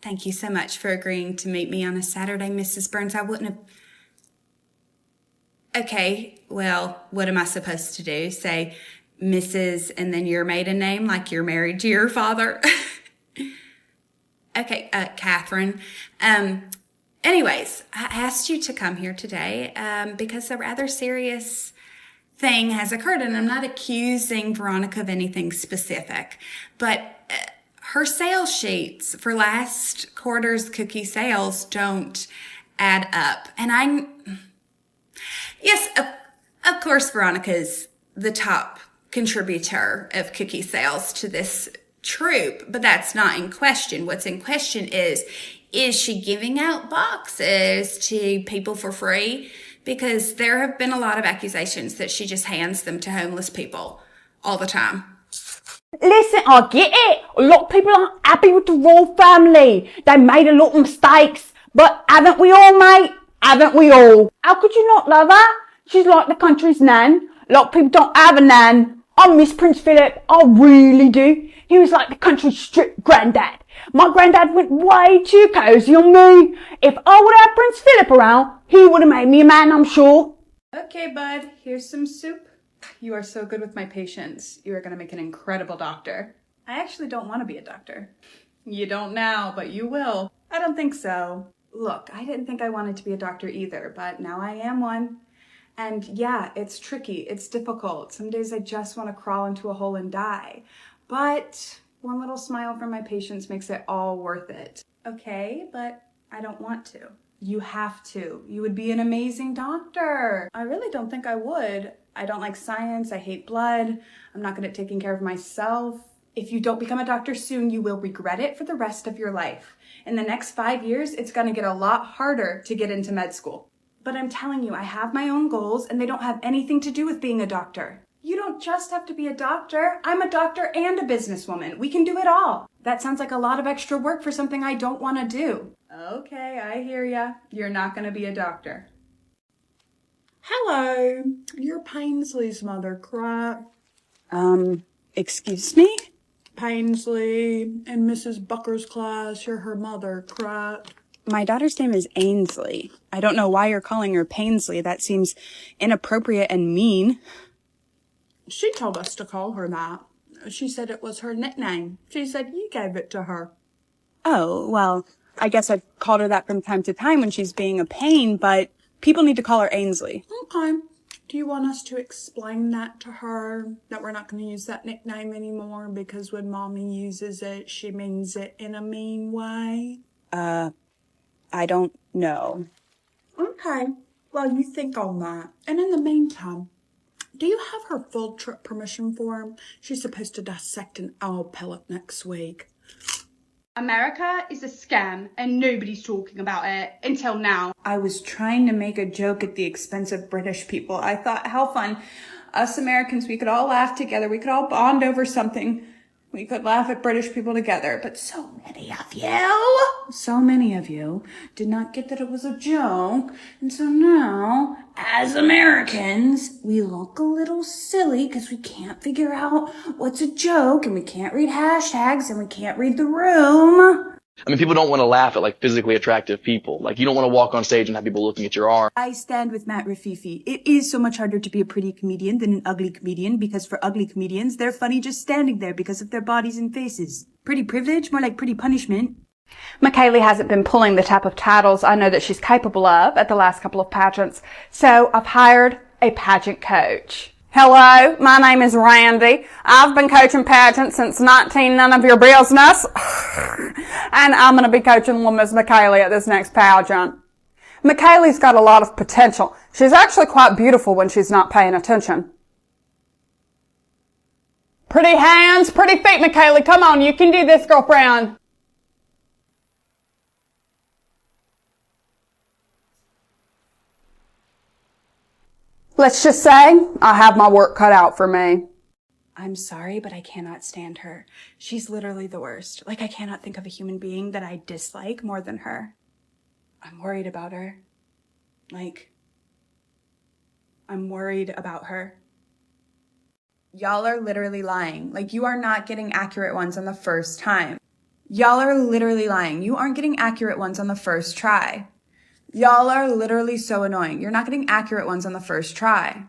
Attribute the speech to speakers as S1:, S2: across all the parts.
S1: Thank you so much for agreeing to meet me on a Saturday, Mrs. Burns. I wouldn't have... Okay, well, what am I supposed to do? Say Mrs. and then your maiden name like you're married to your father? Okay, Catherine. Anyways, I asked you to come here today because a rather serious thing has occurred, and I'm not accusing Veronica of anything specific, but her sales sheets for last quarter's cookie sales don't add up. And yes, of course, Veronica is the top contributor of cookie sales to this troop, but that's not in question. What's in question is she giving out boxes to people for free? Because there have been a lot of accusations that she just hands them to homeless people all the time.
S2: Listen, I get it. A lot of people aren't happy with the royal family. They made a lot of mistakes. But haven't we all, mate? Haven't we all? How could you not love her? She's like the country's nan. A lot of people don't have a nan. I miss Prince Philip. I really do. He was like the country's strict granddad. My granddad went way too cozy on me. If I would have Prince Philip around, he would have made me a man, I'm sure.
S1: Okay, bud, here's some soup. You are so good with my patients. You are going to make an incredible doctor. I actually don't want to be a doctor. You don't now, but you will. I don't think so. Look, I didn't think I wanted to be a doctor either, but now I am one. And yeah, it's tricky. It's difficult. Some days I just want to crawl into a hole and die. But one little smile from my patients makes it all worth it. Okay, but I don't want to. You have to. You would be an amazing doctor. I really don't think I would. I don't like science. I hate blood. I'm not good at taking care of myself. If you don't become a doctor soon, you will regret it for the rest of your life. In the next 5 years, it's going to get a lot harder to get into med school. But I'm telling you, I have my own goals and they don't have anything to do with being a doctor. You don't just have to be a doctor. I'm a doctor and a businesswoman. We can do it all. That sounds like a lot of extra work for something I don't want to do. Okay, I hear ya. You're not going to be a doctor.
S3: Hello, you're Painsley's mother, correct?
S1: Excuse me?
S3: Painsley in Mrs. Bucker's class, you're her mother, correct?
S1: My daughter's name is Ainsley. I don't know why you're calling her Painsley. That seems inappropriate and mean.
S3: She told us to call her that. She said it was her nickname. She said you gave it to her.
S1: Oh, well, I guess I've called her that from time to time when she's being a pain, but people need to call her Ainsley.
S3: Okay. Do you want us to explain that to her? That we're not going to use that nickname anymore because when Mommy uses it, she means it in a mean way?
S1: I don't know.
S3: Okay. Well, you think on that. And in the meantime, do you have her full trip permission form? She's supposed to dissect an owl pellet next week.
S4: America is a scam and nobody's talking about it until now.
S1: I was trying to make a joke at the expense of British people. I thought, how fun. Us Americans, we could all laugh together. We could all bond over something. We could laugh at British people together. But so many of you did not get that it was a joke. And so now, as Americans, we look a little silly because we can't figure out what's a joke and we can't read hashtags and we can't read the room.
S5: I mean, people don't want to laugh at, like, physically attractive people. Like, you don't want to walk on stage and have people looking at your arm.
S1: I stand with Matt Rafifi. It is so much harder to be a pretty comedian than an ugly comedian because for ugly comedians, they're funny just standing there because of their bodies and faces. Pretty privilege, more like pretty punishment.
S2: Michaeli hasn't been pulling the type of titles I know that she's capable of at the last couple of pageants, so I've hired a pageant coach. Hello, my name is Randy. I've been coaching pageants since 19 none of your business. And I'm going to be coaching little Miss Michaeli at this next pageant. Michaeli's got a lot of potential. She's actually quite beautiful when she's not paying attention. Pretty hands, pretty feet, Michaeli. Come on, you can do this, girlfriend. Let's just say I have my work cut out for me.
S1: I'm sorry, but I cannot stand her. She's literally the worst. Like, I cannot think of a human being that I dislike more than her. I'm worried about her. Like, I'm worried about her. Y'all are literally lying. Like, you are not getting accurate ones on the first time. Y'all are literally lying. You aren't getting accurate ones on the first try. Y'all are literally so annoying. You're not getting accurate ones on the first try.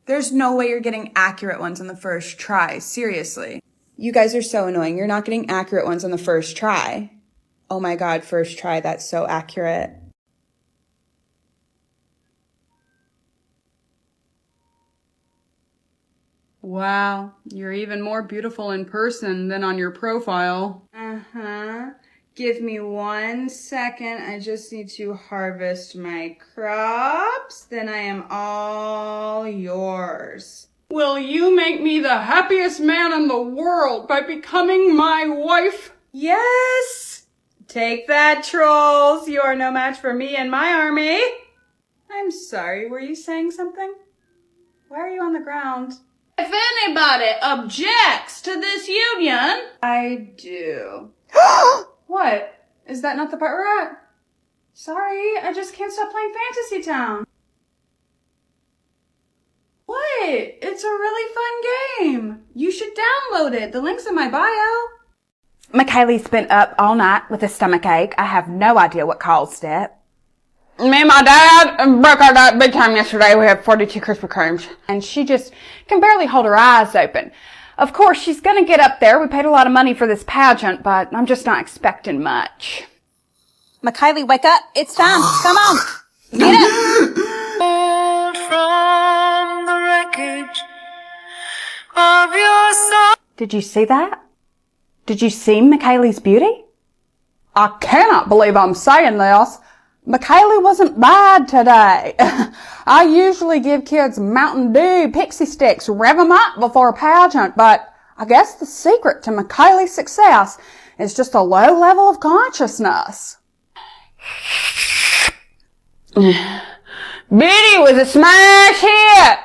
S1: There's no way you're getting accurate ones on the first try. Seriously. You guys are so annoying. You're not getting accurate ones on the first try. Oh my God, first try. That's so accurate.
S4: Wow, you're even more beautiful in person than on your profile. Uh-huh. Give me 1 second. I just need to harvest my crops. Then I am all yours. Will you make me the happiest man in the world by becoming my wife?
S1: Yes! Take that, trolls. You are no match for me and my army. I'm sorry, were you saying something? Why are you on the ground?
S4: If anybody objects to this union,
S1: I do. What? Is that not the part we're at? Sorry, I just can't stop playing Fantasy Town. What? It's a really fun game. You should download it. The link's in my bio.
S2: Michaeli's been up all night with a stomach ache. I have no idea what caused it. Me and my dad broke our diet big time yesterday. We had 42 Krispy Kremes. And she just can barely hold her eyes open. Of course, she's going to get up there. We paid a lot of money for this pageant, but I'm just not expecting much.
S6: Michaeli, wake up. It's time. Come on. Get up.
S7: From the wreckage of your soul.
S2: Did you see that? Did you see Michaeli's beauty? I cannot believe I'm saying this. Michaeli wasn't bad today. I usually give kids Mountain Dew pixie sticks, rev them up before a pageant, but I guess the secret to Michaeli's success is just a low level of consciousness. Beauty was a smash hit!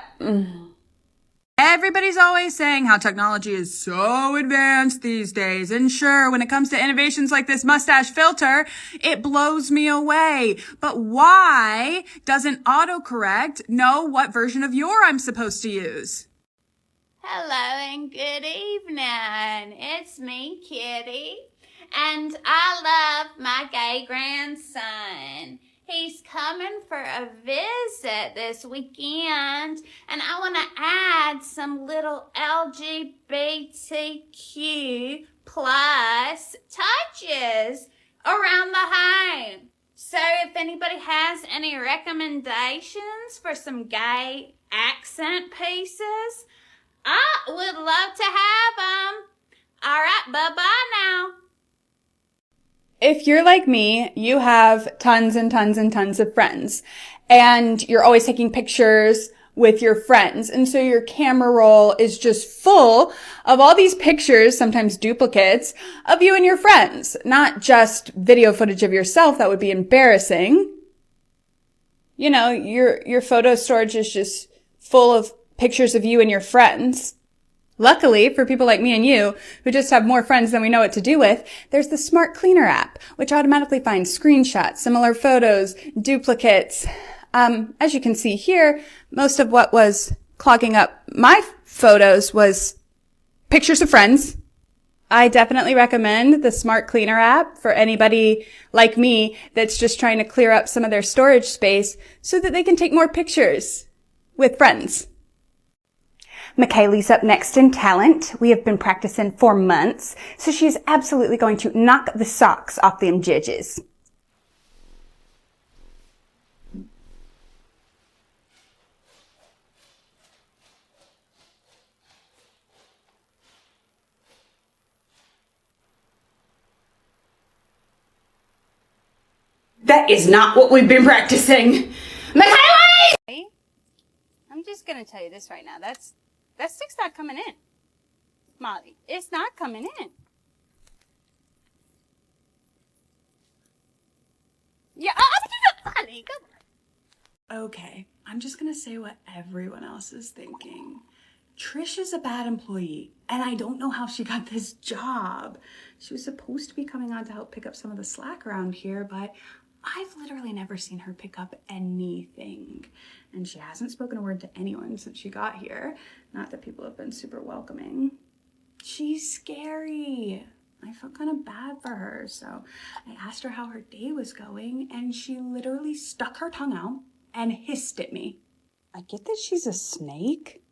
S1: Everybody's always saying how technology is so advanced these days. And sure, when it comes to innovations like this mustache filter, it blows me away. But why doesn't autocorrect know what version of your I'm supposed to use?
S8: Hello and good evening. It's me, Kitty, and I love my gay grandson. He's coming for a visit this weekend, and I want to add some little LGBTQ plus touches around the home. So if anybody has any recommendations for some gay accent pieces, I would love to have them. All right, bye-bye now.
S1: If you're like me, you have tons and tons and tons of friends, and you're always taking pictures with your friends. And so your camera roll is just full of all these pictures, sometimes duplicates, of you and your friends, not just video footage of yourself. That would be embarrassing. You know, your photo storage is just full of pictures of you and your friends. Luckily, for people like me and you, who just have more friends than we know what to do with, there's the Smart Cleaner app, which automatically finds screenshots, similar photos, duplicates. As you can see here, most of what was clogging up my photos was pictures of friends. I definitely recommend the Smart Cleaner app for anybody like me that's just trying to clear up some of their storage space so that they can take more pictures with friends.
S2: Michaeli's up next in talent. We have been practicing for months, so she's absolutely going to knock the socks off them judges.
S1: That is not what we've been practicing. Michaeli!
S8: I'm just going to tell you this right now. That stick's not coming in, Molly. It's not coming in. Yeah, honey, come on.
S3: Okay, I'm just gonna say what everyone else is thinking. Trish is a bad employee, and I don't know how she got this job. She was supposed to be coming on to help pick up some of the slack around here, but I've literally never seen her pick up anything. And she hasn't spoken a word to anyone since she got here. Not that people have been super welcoming. She's scary. I felt kind of bad for her, so I asked her how her day was going, and she literally stuck her tongue out and hissed at me. I get that she's a snake,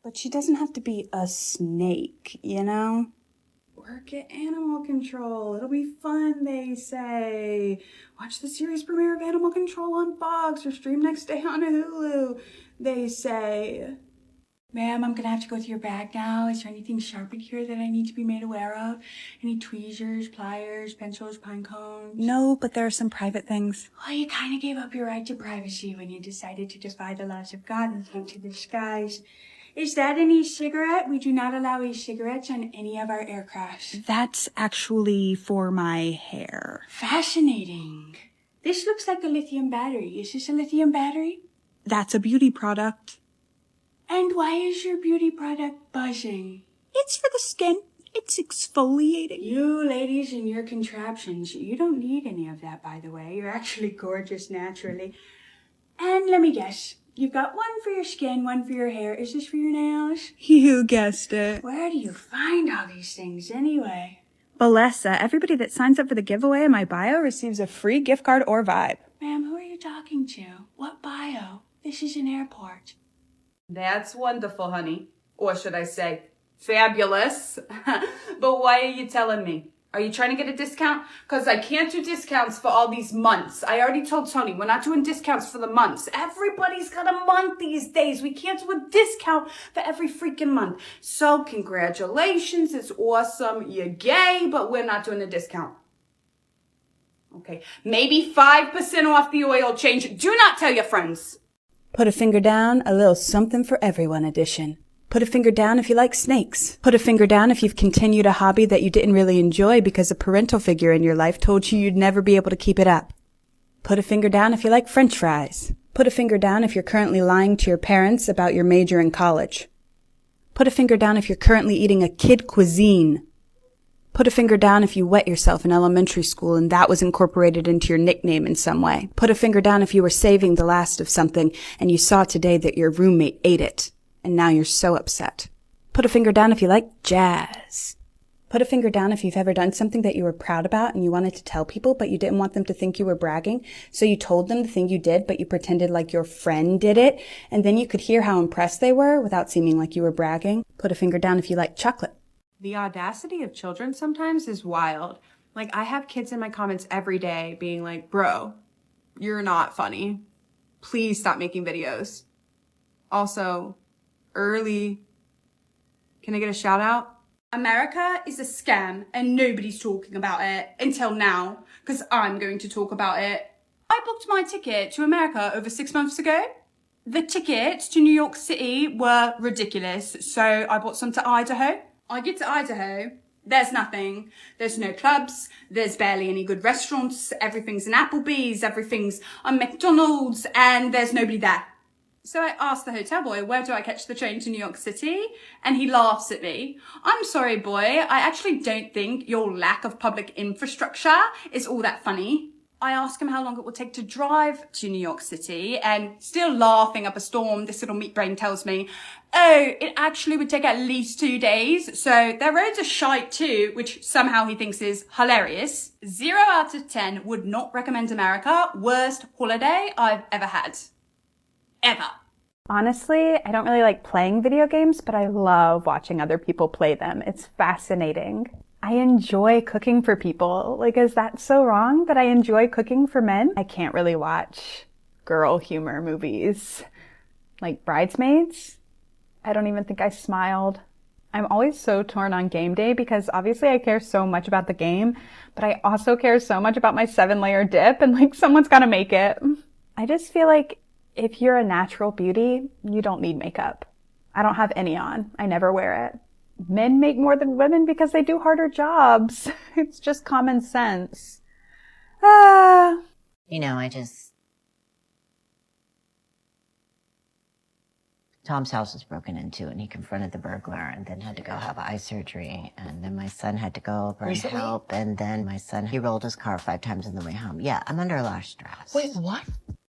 S3: but she doesn't have to be a snake, you know? Work at Animal Control. It'll be fun, they say. Watch the series premiere of Animal Control on Fox or stream next day on Hulu, they say. Ma'am, I'm gonna have to go through your bag now. Is there anything sharp in here that I need to be made aware of? Any tweezers, pliers, pencils, pine cones? No, but there are some private things. Well, you kind of gave up your right to privacy when you decided to defy the laws of God and came to the skies. Is that an e-cigarette? We do not allow e-cigarettes on any of our aircrafts. That's actually for my hair. Fascinating. This looks like a lithium battery. Is this a lithium battery? That's a beauty product. And why is your beauty product buzzing? It's for the skin. It's exfoliating. You ladies and your contraptions, you don't need any of that, by the way. You're actually gorgeous naturally. And let me guess. You've got one for your skin, one for your hair. Is this for your nails? You guessed it. Where do you find all these things anyway? Balessa, everybody that signs up for the giveaway in my bio receives a free gift card or vibe. Ma'am, who are you talking to? What bio? This is an airport.
S4: That's wonderful, honey. Or should I say, fabulous. But why are you telling me? Are you trying to get a discount? Because I can't do discounts for all these months. I already told Tony, we're not doing discounts for the months. Everybody's got a month these days. We can't do a discount for every freaking month. So congratulations. It's awesome. You're gay, but we're not doing a discount. Okay. Maybe 5% off the oil change. Do not tell your friends.
S3: Put a finger down, a little something for everyone edition. Put a finger down if you like snakes. Put a finger down if you've continued a hobby that you didn't really enjoy because a parental figure in your life told you you'd never be able to keep it up. Put a finger down if you like French fries. Put a finger down if you're currently lying to your parents about your major in college. Put a finger down if you're currently eating a kid cuisine. Put a finger down if you wet yourself in elementary school and that was incorporated into your nickname in some way. Put a finger down if you were saving the last of something and you saw today that your roommate ate it, and now you're so upset. Put a finger down if you like jazz. Put a finger down if you've ever done something that you were proud about and you wanted to tell people, but you didn't want them to think you were bragging, so you told them the thing you did, but you pretended like your friend did it, and then you could hear how impressed they were without seeming like you were bragging. Put a finger down if you like chocolate.
S1: The audacity of children sometimes is wild. Like, I have kids in my comments every day being like, bro, you're not funny. Please stop making videos. Also, early. Can I get a shout out? America is a scam and nobody's talking about it until now, because I'm going to talk about it. I booked my ticket to America over 6 months ago. The tickets to New York City were ridiculous, so I bought some to Idaho. I get to Idaho, there's nothing. There's no clubs, there's barely any good restaurants, everything's an Applebee's, everything's a McDonald's, and there's nobody there. So I asked the hotel boy, where do I catch the train to New York City? And he laughs at me. I'm sorry, boy, I actually don't think your lack of public infrastructure is all that funny. I ask him how long it will take to drive to New York City, and still laughing up a storm, this little meat brain tells me, oh, it actually would take at least 2 days, so their roads are shite too, which somehow he thinks is hilarious. 0 out of 10 would not recommend America. Worst holiday I've ever had. Ever.
S2: Honestly, I don't really like playing video games, but I love watching other people play them. It's fascinating. I enjoy cooking for people. Like, is that so wrong that I enjoy cooking for men? I can't really watch girl humor movies. Like Bridesmaids? I don't even think I smiled. I'm always so torn on game day because obviously I care so much about the game, but I also care so much about my 7-layer dip and like someone's gotta make it. I just feel like if you're a natural beauty, you don't need makeup. I don't have any on. I never wear it. Men make more than women because they do harder jobs. It's just common sense.
S9: You know, Tom's house was broken into and he confronted the burglar and then had to go have eye surgery. And then my son had to go over and help. And then my son, he rolled his car 5 times on the way home. Yeah, I'm under a lot of stress.
S8: Wait, what?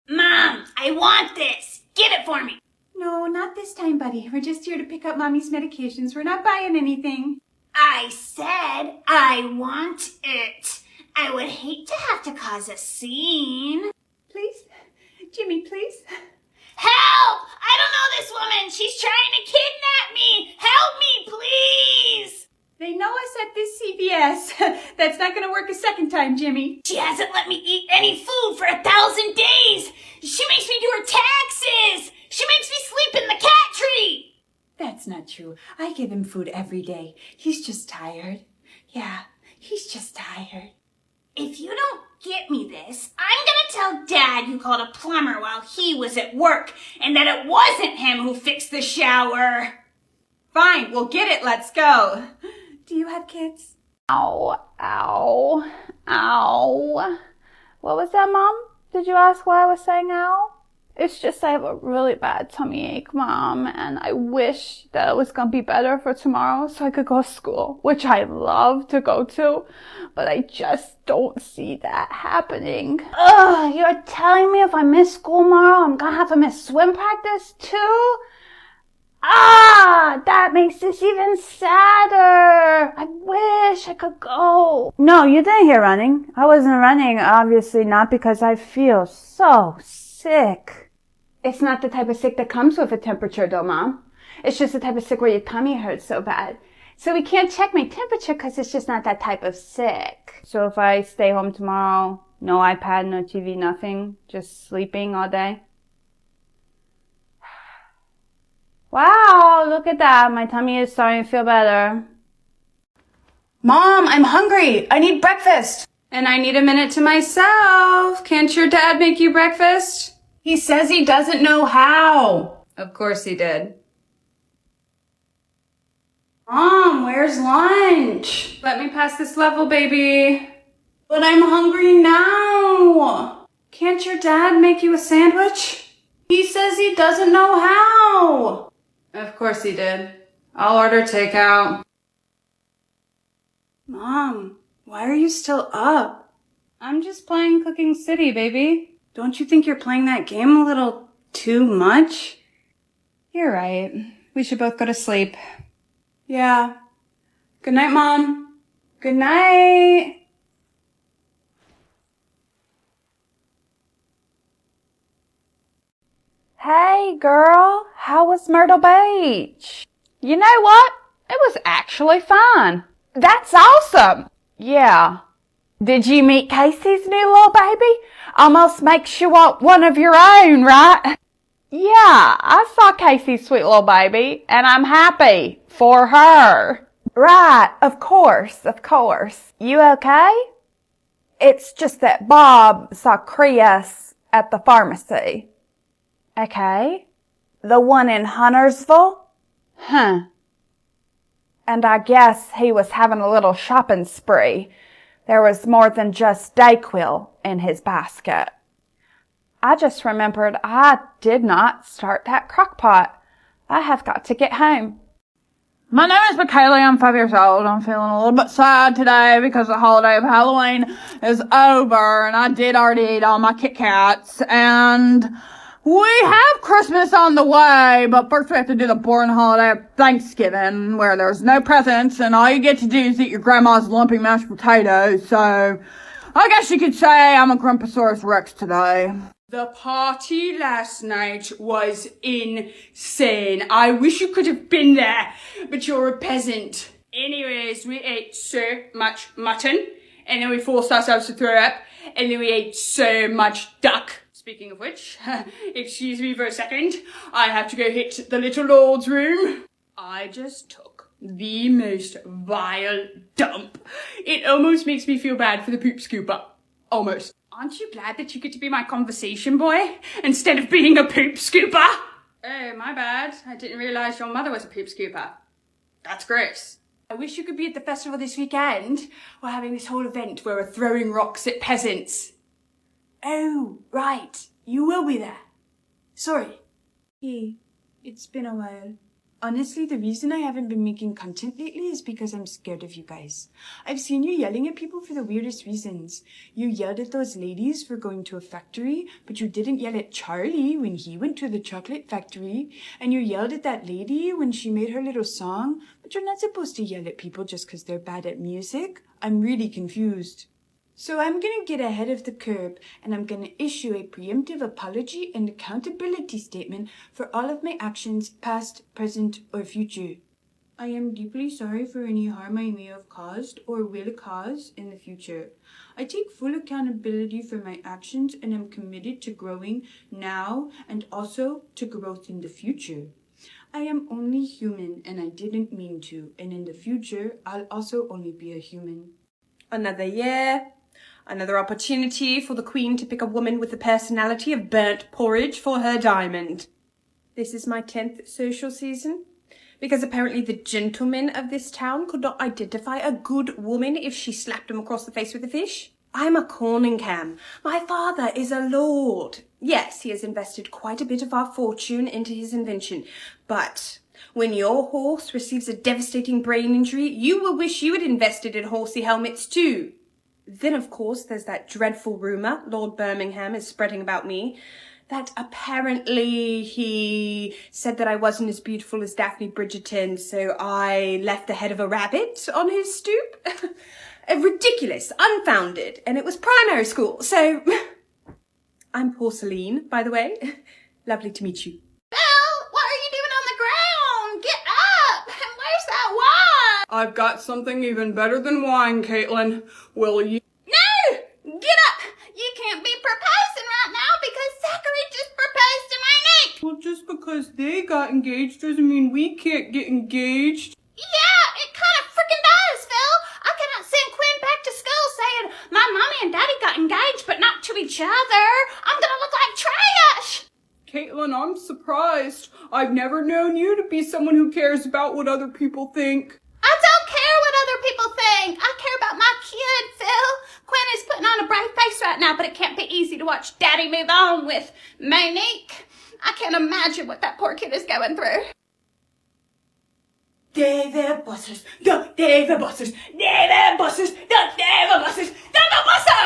S8: Mom, I want this. Get it for me.
S1: No, not this time, buddy. We're just here to pick up mommy's medications. We're not buying anything.
S8: I said I want it. I would hate to have to cause a scene.
S1: Please? Jimmy, please?
S8: Help! I don't know this woman. She's trying to kidnap me. Help me, please.
S1: They know us at this CVS. That's not gonna work a second time, Jimmy.
S8: She hasn't let me eat any food for 1,000 days. She makes me do her taxes. She makes me sleep in the cat tree.
S1: That's not true. I give him food every day. He's just tired. Yeah, he's just tired.
S8: If you don't get me this, I'm gonna tell Dad you called a plumber while he was at work and that it wasn't him who fixed the shower.
S1: Fine, we'll get it. Let's go. Do you have kids?
S2: Ow, ow, ow. What was that, Mom? Did you ask why I was saying ow? It's just I have a really bad tummy ache, Mom, and I wish that it was gonna be better for tomorrow so I could go to school, which I love to go to, but I just don't see that happening. Ugh, you're telling me if I miss school tomorrow, I'm gonna have to miss swim practice too? Ah, that makes this even sadder. I wish I could go. No, you didn't hear running. I wasn't running, obviously not because I feel so sick. It's not the type of sick that comes with a temperature though, Mom. It's just the type of sick where your tummy hurts so bad. So we can't check my temperature because it's just not that type of sick. So if I stay home tomorrow, no iPad, no TV, nothing, just sleeping all day. Wow, look at that. My tummy is starting to feel better.
S1: Mom, I'm hungry. I need breakfast.
S4: And I need a minute to myself. Can't your dad make you breakfast?
S1: He says he doesn't know how.
S4: Of course he did.
S1: Mom, where's lunch?
S4: Let me pass this level, baby.
S1: But I'm hungry now.
S4: Can't your dad make you a sandwich?
S1: He says he doesn't know how.
S4: Of course he did. I'll order takeout.
S1: Mom, why are you still up?
S4: I'm just playing Cooking City, baby.
S1: Don't you think you're playing that game a little too much?
S4: You're right. We should both go to sleep.
S1: Yeah. Good night, Mom. Good night.
S2: Hey, girl, how was Myrtle Beach? You know what? It was actually fun. That's awesome. Yeah. Did you meet Casey's new little baby? Almost makes you want one of your own, right? Yeah, I saw Casey's sweet little baby, and I'm happy for her. Right, of course, of course. You okay? It's just that Bob saw Chris at the pharmacy. Okay. The one in Huntersville? Huh. And I guess he was having a little shopping spree. There was more than just Dayquil in his basket. I just remembered I did not start that crock pot. I have got to get home.
S10: My name is McKaylee. I'm 5 years old. I'm feeling a little bit sad today because the holiday of Halloween is over and I did already eat all my Kit Kats and we have Christmas on the way, but first we have to do the boring holiday of Thanksgiving where there's no presents and all you get to do is eat your grandma's lumpy mashed potatoes. So I guess you could say I'm a Grumposaurus Rex today.
S1: The party last night was insane. I wish you could have been there, but you're a peasant. Anyways, we ate so much mutton, and then we forced ourselves to throw up, and then we ate so much duck. Speaking of which, excuse me for a second, I have to go hit the little lord's room. I just took the most vile dump. It almost makes me feel bad for the poop scooper. Almost. Aren't you glad that you get to be my conversation boy instead of being a poop scooper?
S4: Oh, my bad. I didn't realize your mother was a poop scooper. That's gross.
S1: I wish you could be at the festival this weekend. We're having this whole event where we're throwing rocks at peasants. Oh, right. You will be there. Sorry. It's been a while.
S3: Honestly, the reason I haven't been making content lately is because I'm scared of you guys. I've seen you yelling at people for the weirdest reasons. You yelled at those ladies for going to a factory, but you didn't yell at Charlie when he went to the chocolate factory. And you yelled at that lady when she made her little song, but you're not supposed to yell at people just because they're bad at music. I'm really confused. So I'm gonna get ahead of the curve and I'm gonna issue a preemptive apology and accountability statement for all of my actions, past, present, or future. I am deeply sorry for any harm I may have caused or will cause in the future. I take full accountability for my actions and am committed to growing now and also to growth in the future. I am only human and I didn't mean to, and in the future I'll also only be a human.
S11: Another year. Another opportunity for the Queen to pick a woman with the personality of burnt porridge for her diamond. This is my 10th social season, because apparently the gentlemen of this town could not identify a good woman if she slapped him across the face with a fish. I'm a Corningham. My father is a lord. Yes, he has invested quite a bit of our fortune into his invention, but when your horse receives a devastating brain injury, you will wish you had invested in horsey helmets too. Then, of course, there's that dreadful rumour Lord Birmingham is spreading about me, that apparently he said that I wasn't as beautiful as Daphne Bridgerton, so I left the head of a rabbit on his stoop. Ridiculous, unfounded, and it was primary school, so... I'm Porcelain, by the way. Lovely to meet you.
S8: Bill, what are you doing on the ground? Get up! And where's that wine?
S4: I've got something even better than wine, Caitlin. Will you?
S8: No! Get up! You can't be proposing right now because Zachary just proposed to my niece!
S4: Well, just because they got engaged doesn't mean we can't get engaged.
S8: Yeah, it kind of freaking does, Phil. I cannot send Quinn back to school saying my mommy and daddy got engaged but not to each other. I'm gonna look like trash!
S4: Caitlin, I'm surprised. I've never known you to be someone who cares about what other people think.
S8: I don't care what other people think. I care about my kid, Phil. Quinn is putting on a brave face right now, but it can't be easy to watch Daddy move on with Monique. I can't imagine what that poor kid is going through.
S3: David Bussers, the David Bussers, David Bussers, the David Bussers, David Bussers,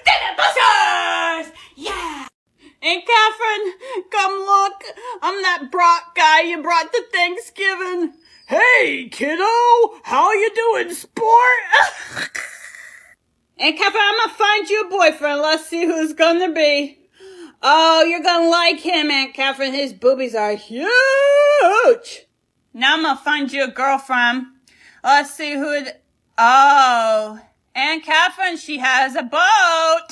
S3: David Bussers! Yeah!
S10: Hey, Catherine, come look. I'm that Brock guy you brought to Thanksgiving.
S12: Hey, kiddo! How you doing, sport?
S10: Hey, Catherine, I'm gonna find you a boyfriend. Let's see who's gonna be. Oh, you're gonna like him, Aunt Catherine. His boobies are huge. Now I'm gonna find you a girlfriend. Let's see who it... Oh, Aunt Catherine, she has a boat.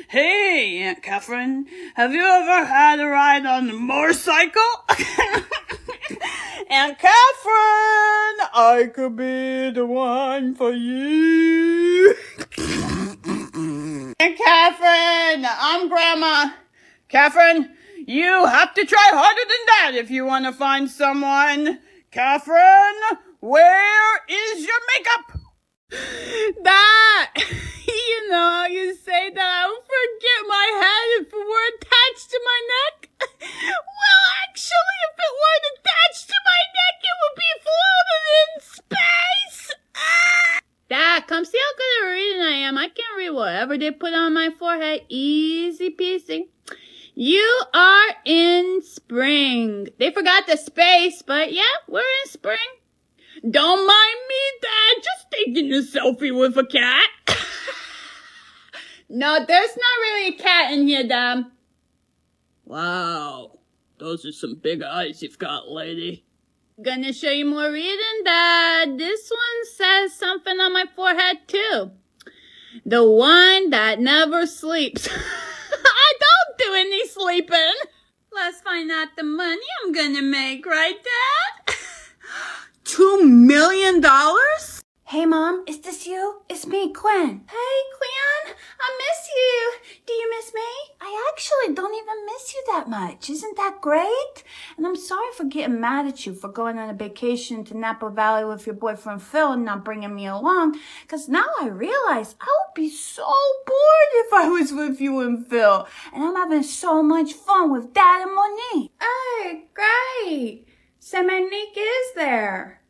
S12: Hey, Aunt Catherine, have you ever had a ride on a motorcycle?
S10: Aunt Catherine, I could be the one for you. Aunt Catherine, I'm Grandma. Catherine, you have to try harder than that if you want to find someone. Catherine, where is your makeup? That, you know, you say that I would forget my head if it were attached to my neck. Well, actually, if it weren't attached to my neck, it would be floating in space. Dad, come see how good at reading I am. I can read whatever they put on my forehead. Easy peasy. You are in spring. They forgot the space, but yeah, we're in spring. Don't mind me, Dad. Just taking a selfie with a cat. No, there's not really a cat in here, Dad.
S12: Wow, those are some big eyes you've got, lady.
S10: Gonna show you more reading, Dad. This one says something on my forehead, too. The one that never sleeps. I don't do any sleeping. Let's find out the money I'm gonna make, right, Dad? $2 million?
S3: Hey, Mom, is this you? It's me, Quinn.
S8: Hey, Quinn. I miss you. Do you miss me? I actually don't even miss you that much. Isn't that great? And I'm sorry for getting mad at you for going on a vacation to Napa Valley with your boyfriend Phil and not bringing me along. Because now I realize I would be so bored if I was with you and Phil. And I'm having so much fun with Dad and Monique.
S3: Oh, great. So Monique is there.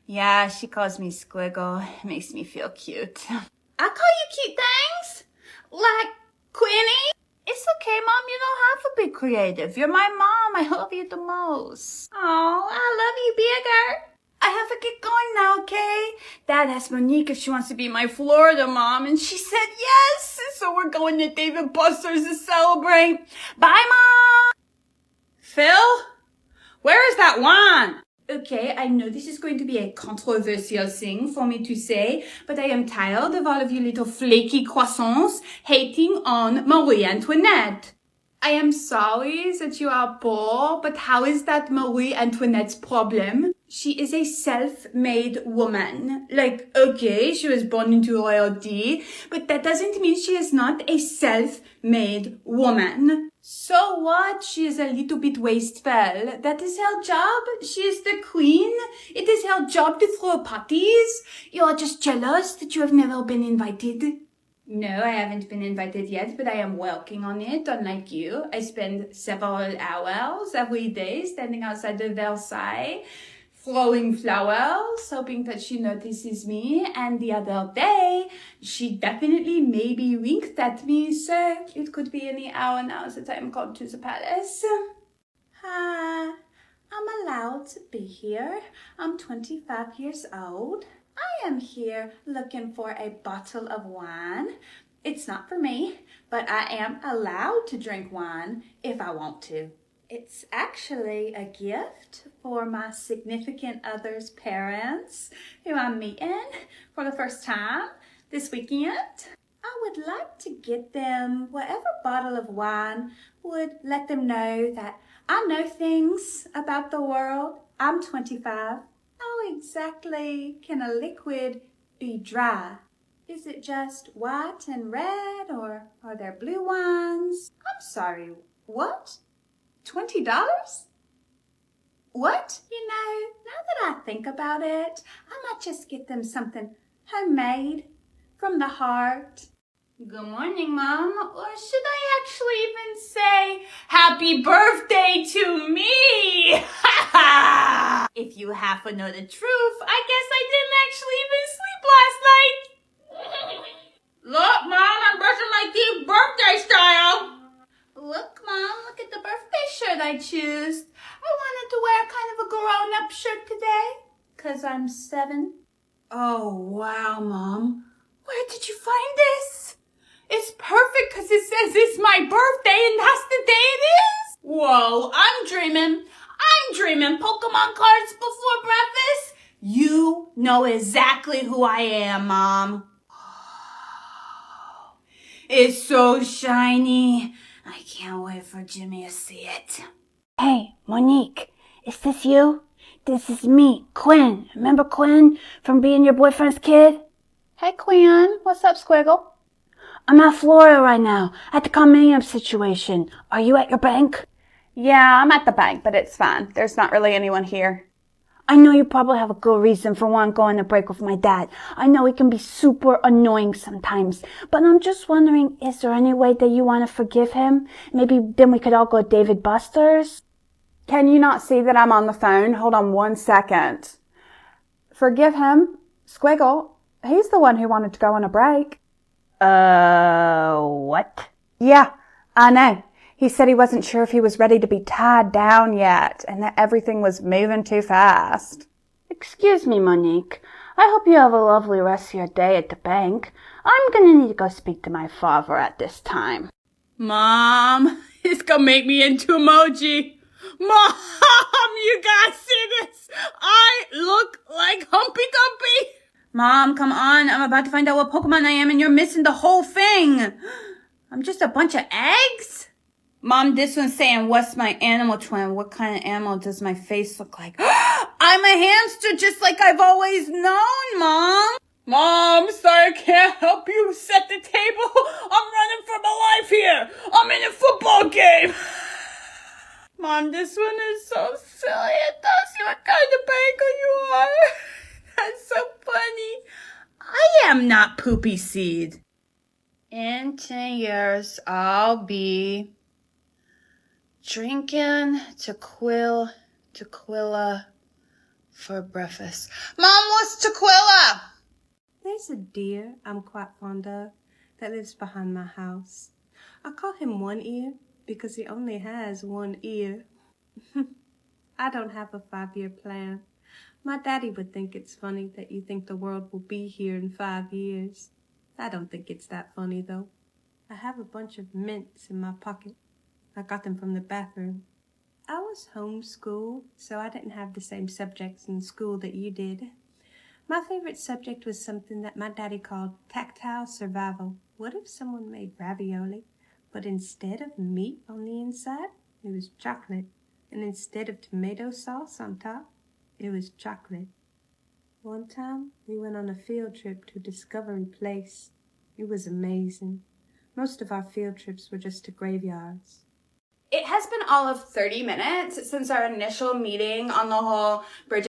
S8: Yeah, she calls me Squiggle. It makes me feel cute. I call you cute things? Like Quinny? It's okay, Mom. You don't have to be creative. You're my mom. I love you the most. Oh, I love you bigger. I have to get going now, okay? Dad asked Monique if she wants to be my Florida mom, and she said yes. So we're going to David Buster's to celebrate. Bye, Mom.
S3: Phil, where is that wine?
S8: Okay, I know this is going to be a controversial thing for me to say, but I am tired of all of you little flaky croissants hating on Marie Antoinette. I am sorry that you are poor, but how is that Marie Antoinette's problem? She is a self-made woman. Like, okay, she was born into royalty, but that doesn't mean she is not a self-made woman. So what? She is a little bit wasteful. That is her job. She is the queen. It is her job to throw parties. You are just jealous that you have never been invited. No, I haven't been invited yet, but I am working on it, unlike you. I spend several hours every day standing outside of Versailles, throwing flowers, hoping that she notices me. And the other day, she definitely maybe winked at me, so it could be any hour now that I am called to the palace. Hi, I'm allowed to be here. I'm 25 years old. I am here looking for a bottle of wine. It's not for me, but I am allowed to drink wine if I want to. It's actually a gift for my significant other's parents who I'm meeting for the first time this weekend. I would like to get them whatever bottle of wine would let them know that I know things about the world. I'm 25. How exactly can a liquid be dry? Is it just white and red, or are there blue wines? I'm sorry, what? $20? What? You know, now that I think about it, I might just get them something homemade from the heart. Good morning, Mom. Or should I actually even say, happy birthday to me? If you half know the truth, I guess I didn't actually even sleep last night. Look, Mom, I'm brushing my teeth birthday style. Look, Mom, look at the birthday shirt I chose. I wanted to wear kind of a grown-up shirt today, 'cause I'm 7.
S3: Oh, wow, Mom. Where did you find this? It's perfect because it says it's my birthday and that's the day it is. Whoa, I'm dreaming Pokemon cards before breakfast. You know exactly who I am, Mom. It's so shiny. I can't wait for Jimmy to see it.
S2: Hey, Monique, is this you? This is me, Quinn. Remember Quinn from being your boyfriend's kid?
S1: Hey, Quinn. What's up, Squiggle?
S2: I'm at Florida right now at the condominium situation. Are you at your bank?
S1: Yeah, I'm at the bank, but it's fine. There's not really anyone here.
S2: I know you probably have a good reason for wanting to go on a break with my dad. I know he can be super annoying sometimes, but I'm just wondering, is there any way that you want to forgive him? Maybe then we could all go to David Buster's?
S1: Can you not see that I'm on the phone? Hold on 1 second. Forgive him? Squiggle, he's the one who wanted to go on a break.
S2: What?
S1: Yeah, I know. He said he wasn't sure if he was ready to be tied down yet, and that everything was moving too fast.
S2: Excuse me, Monique. I hope you have a lovely rest of your day at the bank. I'm gonna need to go speak to my father at this time.
S12: Mom, it's gonna make me into emoji. Mom, you guys see this? I look like Humpy Dumpy.
S3: Mom, come on. I'm about to find out what Pokemon I am and you're missing the whole thing. I'm just a bunch of eggs? Mom, this one's saying, what's my animal twin? What kind of animal does my face look like? I'm a hamster just like I've always known, Mom.
S12: Mom, say I can't help you set the table. I'm running for my life here. I'm in a football game. Mom, this one is so silly. It tells you what kind of bagel you are. That's so funny. I am not Poopy Seed. In 10 years, I'll be drinking tequila for breakfast. Mom, what's tequila?
S11: There's a deer I'm quite fond of that lives behind my house. I call him One Ear because he only has one ear. I don't have a 5-year plan. My daddy would think it's funny that you think the world will be here in 5 years. I don't think it's that funny, though. I have a bunch of mints in my pocket. I got them from the bathroom. I was homeschooled, so I didn't have the same subjects in school that you did. My favorite subject was something that my daddy called tactile survival. What if someone made ravioli, but instead of meat on the inside, it was chocolate, and instead of tomato sauce on top, it was chocolate. One time, we went on a field trip to Discovery Place. It was amazing. Most of our field trips were just to graveyards.
S1: It has been all of 30 minutes since our initial meeting on the whole Bridget